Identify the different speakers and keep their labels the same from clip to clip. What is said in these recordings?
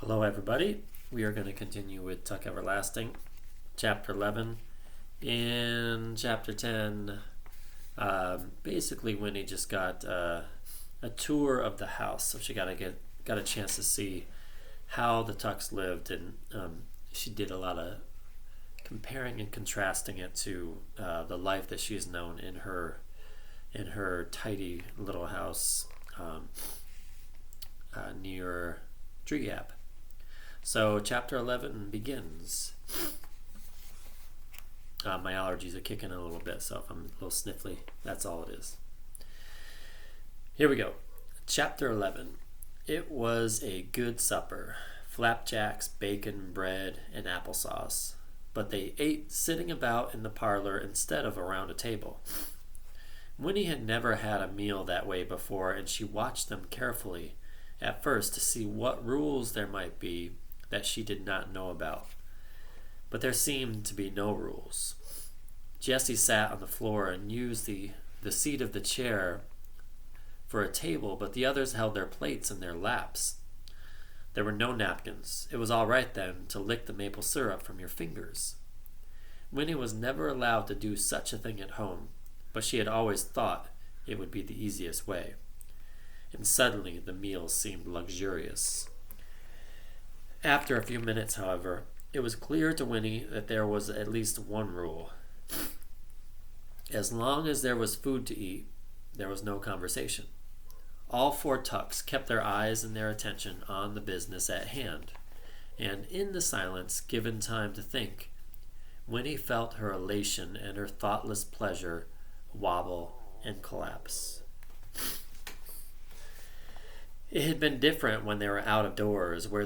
Speaker 1: Hello, everybody. We are going to continue with Tuck Everlasting, Chapter 11. In Chapter 10, basically Winnie just got a tour of the house, so she got a chance to see how the Tucks lived, and she did a lot of comparing and contrasting it to the life that she's known in her tidy little house near Tree Gap. So chapter 11 begins. My allergies are kicking in a little bit, so if I'm a little sniffly, that's all it is. Here we go. Chapter 11. It was a good supper. Flapjacks, bacon, bread, and applesauce. But they ate sitting about in the parlor instead of around a table. Winnie had never had a meal that way before, and she watched them carefully, at first to see what rules there might be that she did not know about. But there seemed to be no rules. Jessie sat on the floor and used the seat of the chair for a table, but the others held their plates in their laps. There were no napkins. It was all right, then, to lick the maple syrup from your fingers. Winnie was never allowed to do such a thing at home, but she had always thought it would be the easiest way. And suddenly the meal seemed luxurious. After a few minutes, however, it was clear to Winnie that there was at least one rule. As long as there was food to eat, there was no conversation. All four Tucks kept their eyes and their attention on the business at hand, and in the silence given time to think, Winnie felt her elation and her thoughtless pleasure wobble and collapse. It had been different when they were out of doors, where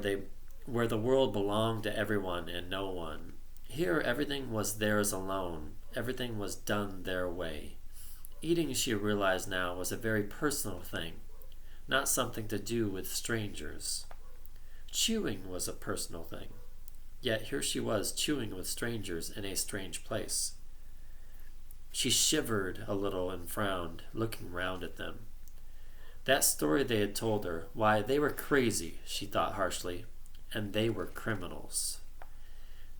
Speaker 1: the world belonged to everyone and no one. Here everything was theirs alone. Everything was done their way. Eating, she realized now, was a very personal thing, not something to do with strangers. Chewing was a personal thing. Yet here she was chewing with strangers in a strange place. She shivered a little and frowned, looking round at them. That story they had told her, why, they were crazy, she thought harshly, and they were criminals.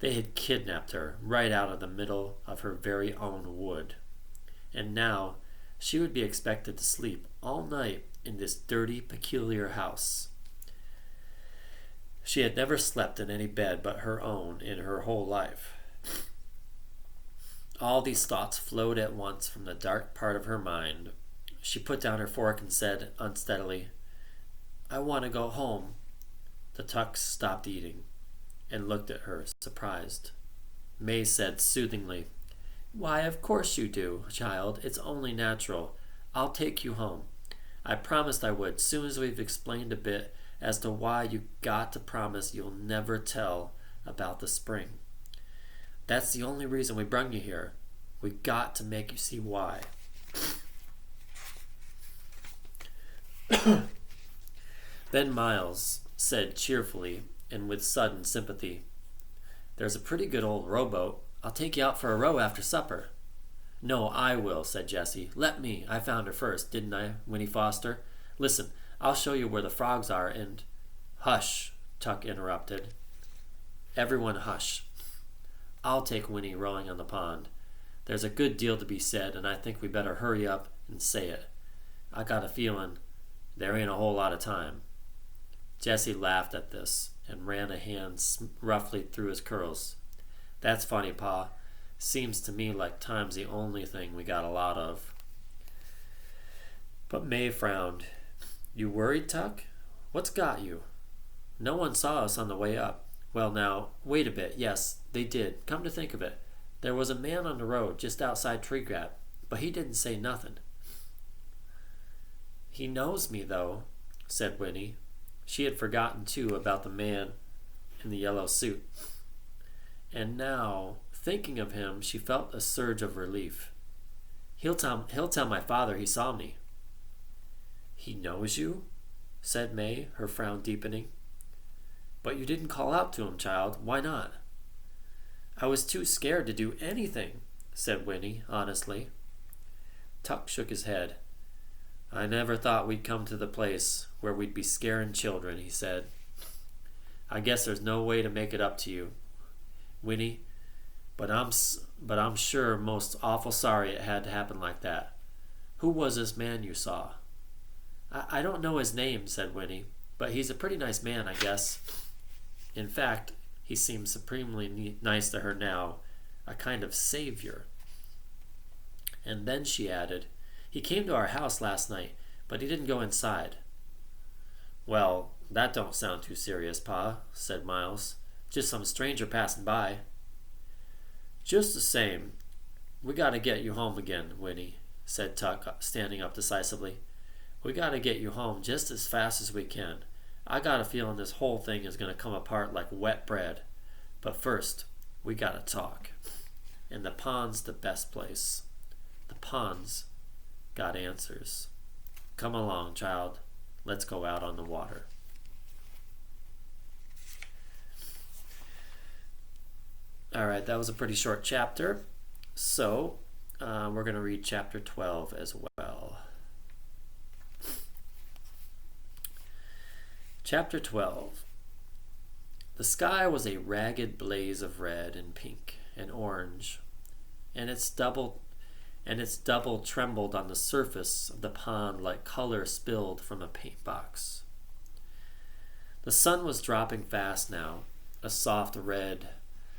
Speaker 1: They had kidnapped her right out of the middle of her very own wood, and now she would be expected to sleep all night in this dirty, peculiar house. She had never slept in any bed but her own in her whole life. All these thoughts flowed at once from the dark part of her mind. She put down her fork and said unsteadily, "I want to go home." The Tucks stopped eating and looked at her, surprised. May said soothingly, "Why, of course you do, child. It's only natural. I'll take you home. I promised I would, soon as we've explained a bit as to why you got to promise you'll never tell about the spring. That's the only reason we brung you here. We got to make you see why." Then Miles said cheerfully and with sudden sympathy, "There's a pretty good old rowboat. I'll take you out for a row after supper." "No, I will," said Jessie. "Let me. I found her first, didn't I, Winnie Foster? Listen, I'll show you where the frogs are and—" "Hush," Tuck interrupted. "Everyone hush. I'll take Winnie rowing on the pond. There's a good deal to be said, and I think we better hurry up and say it. I got a feeling there ain't a whole lot of time." Jessie laughed at this and ran a hand roughly through his curls. "That's funny, Pa. Seems to me like time's the only thing we got a lot of." But May frowned. "You worried, Tuck? What's got you?" "No one saw us on the way up." "Well, now, wait a bit. Yes, they did. Come to think of it, there was a man on the road just outside Tree Gap, but he didn't say nothing." "He knows me, though," said Winnie. She had forgotten, too, about the man in the yellow suit. And now, thinking of him, she felt a surge of relief. He'll tell my father he saw me." "He knows you?" said May, her frown deepening. "But you didn't call out to him, child. Why not?" "I was too scared to do anything," said Winnie, honestly. Tuck shook his head. "I never thought we'd come to the place where we'd be scaring children," he said. I guess there's no way to make it up to you, Winnie, but I'm sure most awful sorry it had to happen like that. Who was this man you saw?" I don't know his name," said Winnie, "but he's a pretty nice man, I guess." In fact, he seemed supremely nice to her now, a kind of savior. And then she added, "He came to our house last night, but he didn't go inside." "Well, that don't sound too serious, Pa," said Miles. "Just some stranger passing by." "Just the same, we gotta get you home again, Winnie," said Tuck, standing up decisively. "We gotta get you home just as fast as we can. I got a feeling this whole thing is gonna come apart like wet bread. But first, we gotta talk. And the pond's the best place. The pond's got answers. Come along, child. Let's go out on the water." All right, that was a pretty short chapter. So, we're going to read chapter 12 as well. Chapter 12. The sky was a ragged blaze of red and pink and orange, and its double trembled on the surface of the pond like color spilled from a paint box. The sun was dropping fast now, a soft red,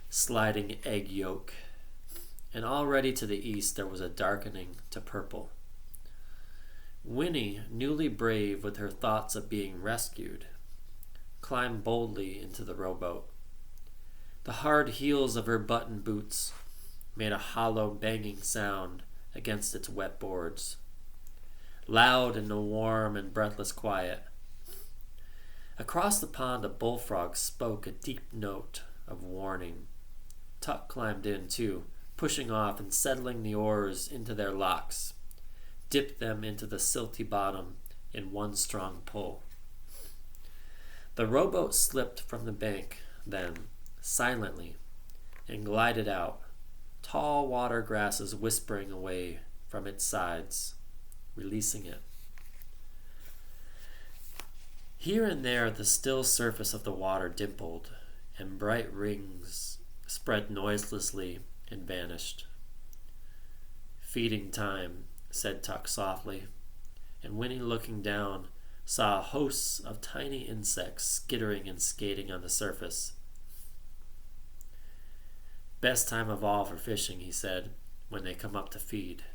Speaker 1: sliding egg yolk, and already to the east there was a darkening to purple. Winnie, newly brave with her thoughts of being rescued, climbed boldly into the rowboat. The hard heels of her button boots made a hollow banging sound against its wet boards, loud in the warm and breathless quiet. Across the pond a bullfrog spoke a deep note of warning. Tuck climbed in too, pushing off and settling the oars into their locks, dipped them into the silty bottom in one strong pull. The rowboat slipped from the bank then, silently, and glided out, tall water grasses whispering away from its sides, releasing it. Here and there the still surface of the water dimpled, and bright rings spread noiselessly and vanished. "Feeding time," said Tuck softly, and Winnie, looking down, saw hosts of tiny insects skittering and skating on the surface. "Best time of all for fishing," he said, "when they come up to feed."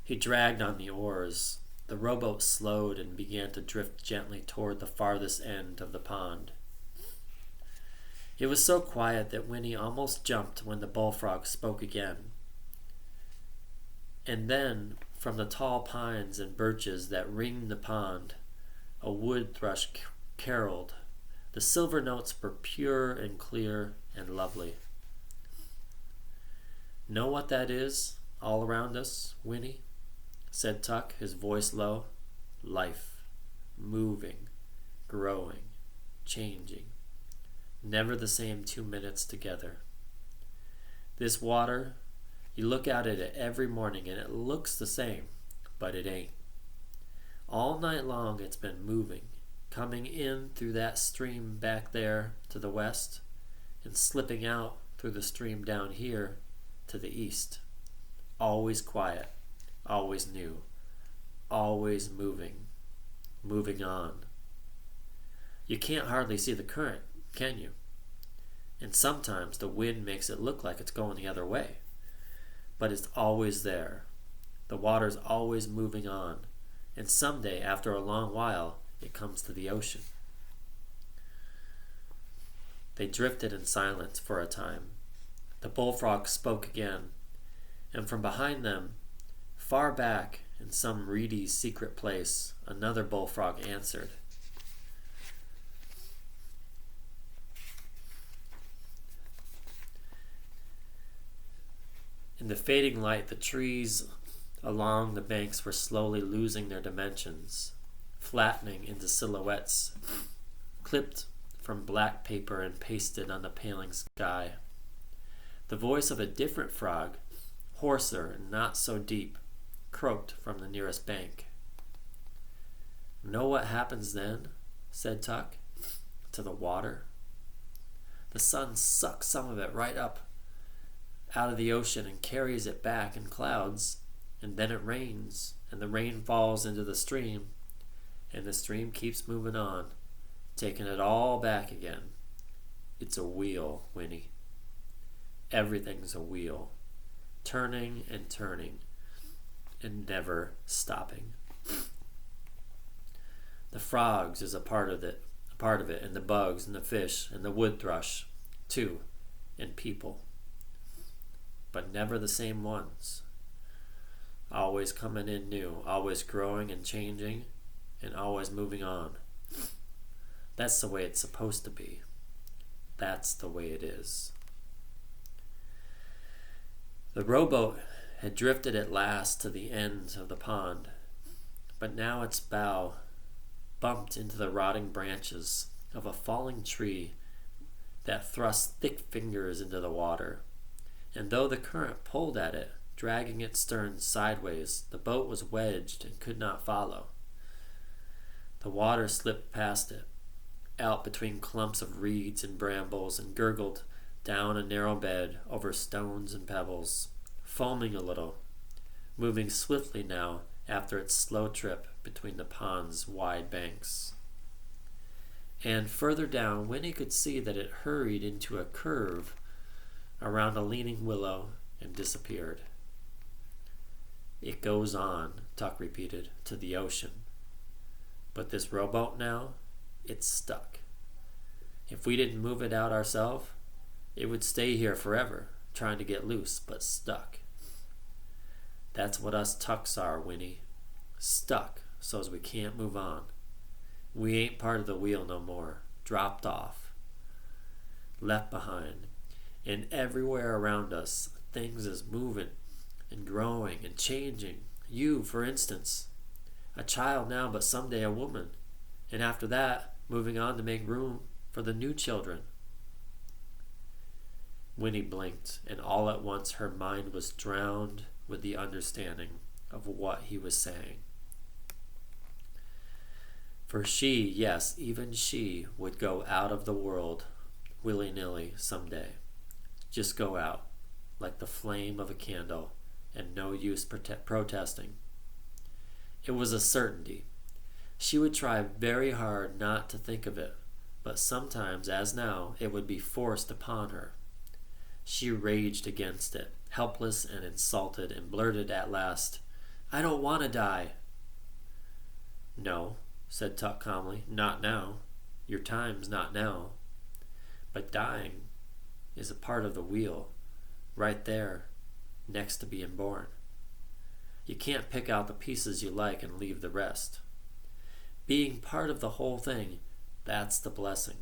Speaker 1: He dragged on the oars. The rowboat slowed and began to drift gently toward the farthest end of the pond. It was so quiet that Winnie almost jumped when the bullfrog spoke again. And then, from the tall pines and birches that ringed the pond, a wood thrush caroled. The silver notes were pure and clear and lovely. "Know what that is, all around us, Winnie?" said Tuck, his voice low. "Life, moving, growing, changing. Never the same 2 minutes together. This water, you look out at it every morning and it looks the same, but it ain't. All night long it's been moving, coming in through that stream back there to the west, and slipping out through the stream down here to the east. Always quiet, always new, always moving, moving on. You can't hardly see the current, can you? And sometimes the wind makes it look like it's going the other way. But it's always there. The water's always moving on. And someday, after a long while, it comes to the ocean." They drifted in silence for a time. The bullfrog spoke again, and from behind them, far back in some reedy secret place, another bullfrog answered. In the fading light, the trees along the banks were slowly losing their dimensions, flattening into silhouettes, clipped from black paper and pasted on the paling sky. The voice of a different frog, hoarser and not so deep, croaked from the nearest bank. "Know what happens then?" said Tuck. To the water. The sun sucks some of it right up out of the ocean and carries it back in clouds, and then it rains, and the rain falls into the stream, and the stream keeps moving on, taking it all back again. It's a wheel, Winnie. Everything's a wheel, turning and never stopping. The frogs is a part of it, and the bugs and the fish and the wood thrush, too, and people. But never the same ones. Always coming in new, always growing and changing, and always moving on. That's the way it's supposed to be. That's the way it is. The rowboat had drifted at last to the end of the pond, but now its bow bumped into the rotting branches of a falling tree that thrust thick fingers into the water, and though the current pulled at it, dragging its stern sideways, the boat was wedged and could not follow. The water slipped past it, out between clumps of reeds and brambles, and gurgled down a narrow bed over stones and pebbles, foaming a little, moving swiftly now after its slow trip between the pond's wide banks. And further down, Winnie could see that it hurried into a curve around a leaning willow and disappeared. It goes on, Tuck repeated, to the ocean. But this rowboat now, it's stuck. If we didn't move it out ourselves, it would stay here forever, trying to get loose, but stuck. That's what us Tucks are, Winnie. Stuck, so's we can't move on. We ain't part of the wheel no more. Dropped off. Left behind. And everywhere around us, things is moving and growing and changing. You, for instance. A child now, but someday a woman. And after that, moving on to make room for the new children. Winnie blinked, and all at once her mind was drowned with the understanding of what he was saying. For she, yes, even she, would go out of the world willy-nilly someday. Just go out, like the flame of a candle, and no use protesting. It was a certainty. She would try very hard not to think of it, but sometimes, as now, it would be forced upon her. She raged against it, helpless and insulted, and blurted at last, "I don't want to die." "No," said Tuck calmly, "not now. Your time's not now. But dying is a part of the wheel, right there, next to being born. You can't pick out the pieces you like and leave the rest. Being part of the whole thing, that's the blessing.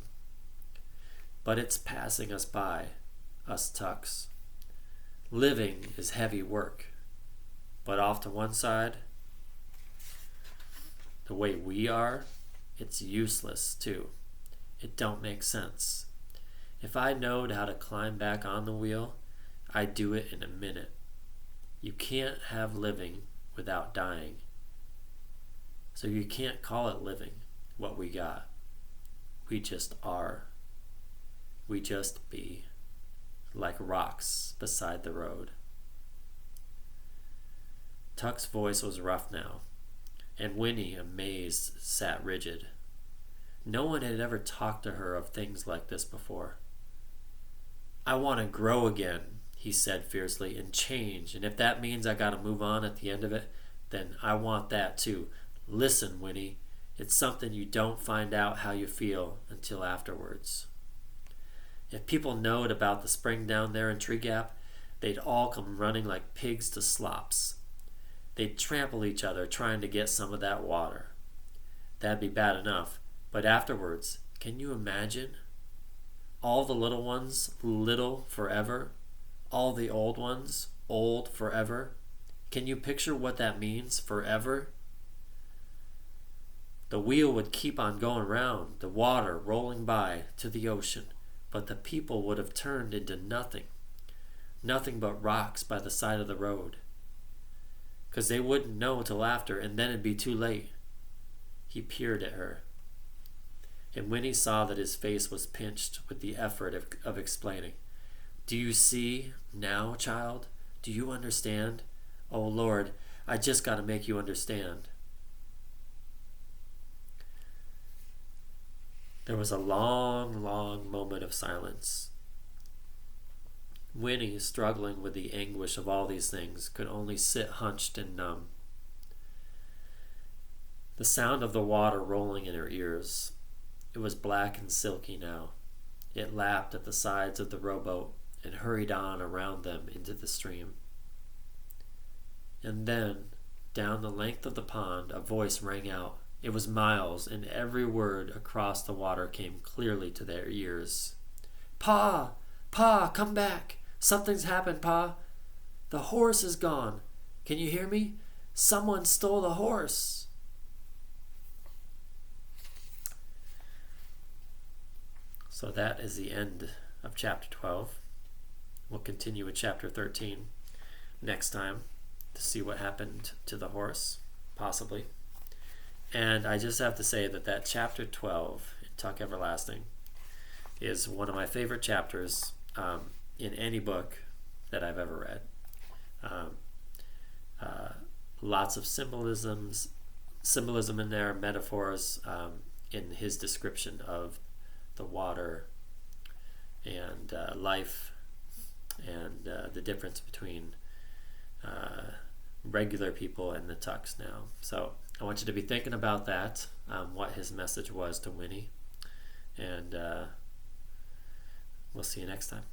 Speaker 1: But it's passing us by, us Tucks. Living is heavy work, but off to one side, the way we are, it's useless too. It don't make sense. If I knowed how to climb back on the wheel, I'd do it in a minute. You can't have living without dying. So you can't call it living, what we got. We just are. We just be, like rocks beside the road." Tuck's voice was rough now, and Winnie, amazed, sat rigid. No one had ever talked to her of things like this before. "I want to grow again," he said fiercely, "and change, and if that means I gotta move on at the end of it, then I want that too. Listen, Winnie, it's something you don't find out how you feel until afterwards. If people knowed about the spring down there in Tree Gap, they'd all come running like pigs to slops. They'd trample each other trying to get some of that water. That'd be bad enough, but afterwards, can you imagine? All the little ones, little forever. All the old ones, old forever. Can you picture what that means, forever? The wheel would keep on going round, the water rolling by to the ocean, but the people would have turned into nothing. Nothing but rocks by the side of the road. 'Cause they wouldn't know till after, and then it'd be too late." He peered at her. And Winnie saw that his face was pinched with the effort of explaining. Do you see now, child? Do you understand? Oh, Lord, I just got to make you understand. There was a long, long moment of silence. Winnie, struggling with the anguish of all these things, could only sit hunched and numb. The sound of the water rolling in her ears. It was black and silky now. It lapped at the sides of the rowboat and hurried on around them into the stream. And then, down the length of the pond, a voice rang out. It was Miles, and every word across the water came clearly to their ears. Pa! Pa, come back! Something's happened, Pa! The horse is gone! Can you hear me? Someone stole the horse! So that is the end of chapter 12. We'll continue with chapter 13 next time to see what happened to the horse, possibly. And I just have to say that chapter 12 in Tuck Everlasting is one of my favorite chapters in any book that I've ever read. Lots of symbolism in there, metaphors in his description of the water and life and the difference between regular people and the Tucks now. So I want you to be thinking about that, what his message was to Winnie, and we'll see you next time.